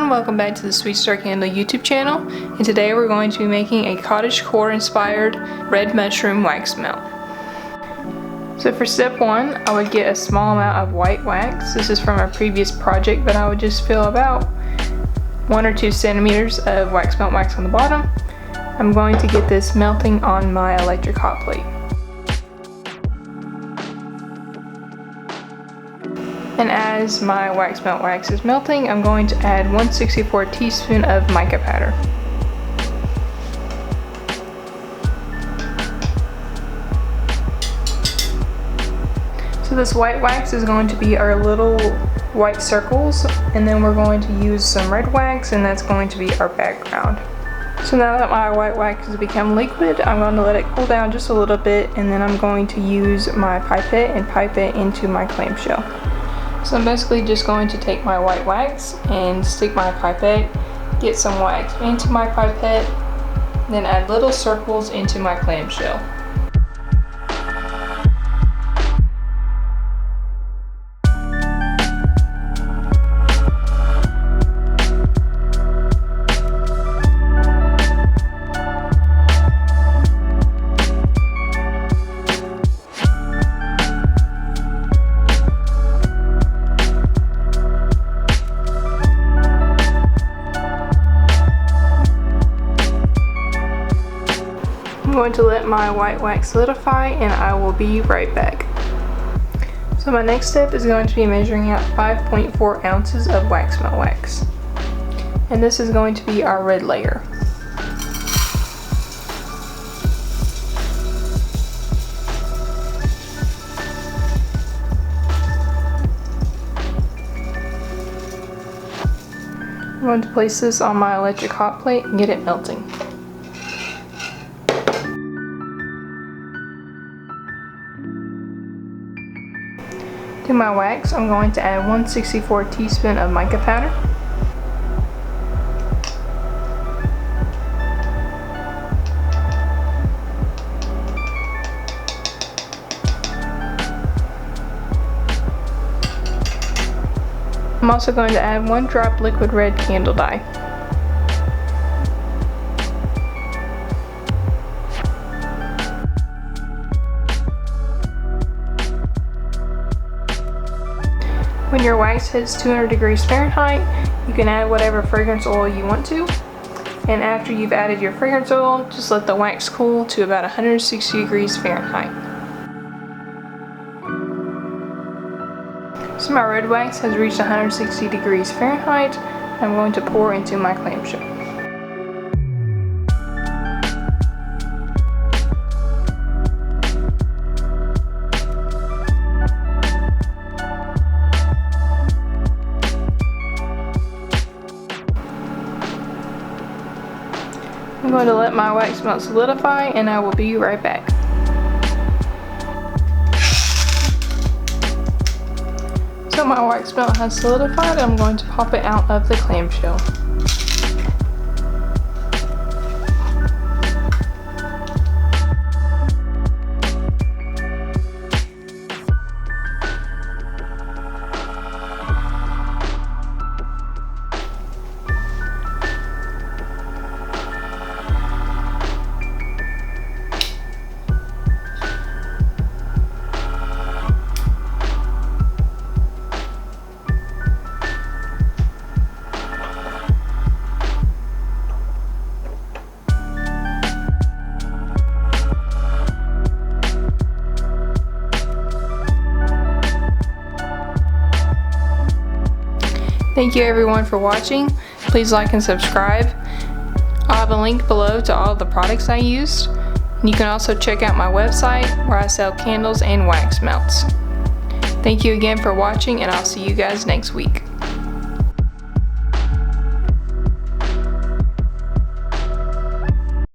everyone, welcome back to the Sweet Star Candle YouTube channel, and today we're going to be making a cottage core inspired red mushroom wax melt. So for step 1, I would get a small amount of white wax. This is from a previous project, but I would just fill about 1 or 2 centimeters of wax melt wax on the bottom. I'm going to get this melting on my electric hot plate. And as my wax melt wax is melting, I'm going to add 1/64 teaspoon of mica powder. So this white wax is going to be our little white circles, and then we're going to use some red wax, and that's going to be our background. So now that my white wax has become liquid, I'm going to let it cool down just a little bit, and then I'm going to use my pipette and pipe it into my clamshell. So I'm basically just going to take my white wax and stick my pipette, get some wax into my pipette, then add little circles into my clamshell. I'm going to let my white wax solidify, and I will be right back. So my next step is going to be measuring out 5.4 ounces of wax melt wax, and this is going to be our red layer. I'm going to place this on my electric hot plate and get it melting. To my wax, I'm going to add 1/64 teaspoon of mica powder. I'm also going to add 1 drop liquid red candle dye. When your wax hits 200 degrees Fahrenheit, you can add whatever fragrance oil you want to. And after you've added your fragrance oil, just let the wax cool to about 160 degrees Fahrenheit. So my red wax has reached 160 degrees Fahrenheit. I'm going to pour into my clamshell. I'm going to let my wax melt solidify, and I will be right back. So my wax melt has solidified. I'm going to pop it out of the clamshell. Thank you everyone for watching. Please like and subscribe. I'll have a link below to all of the products I used. And you can also check out my website where I sell candles and wax melts. Thank you again for watching, and I'll see you guys next week.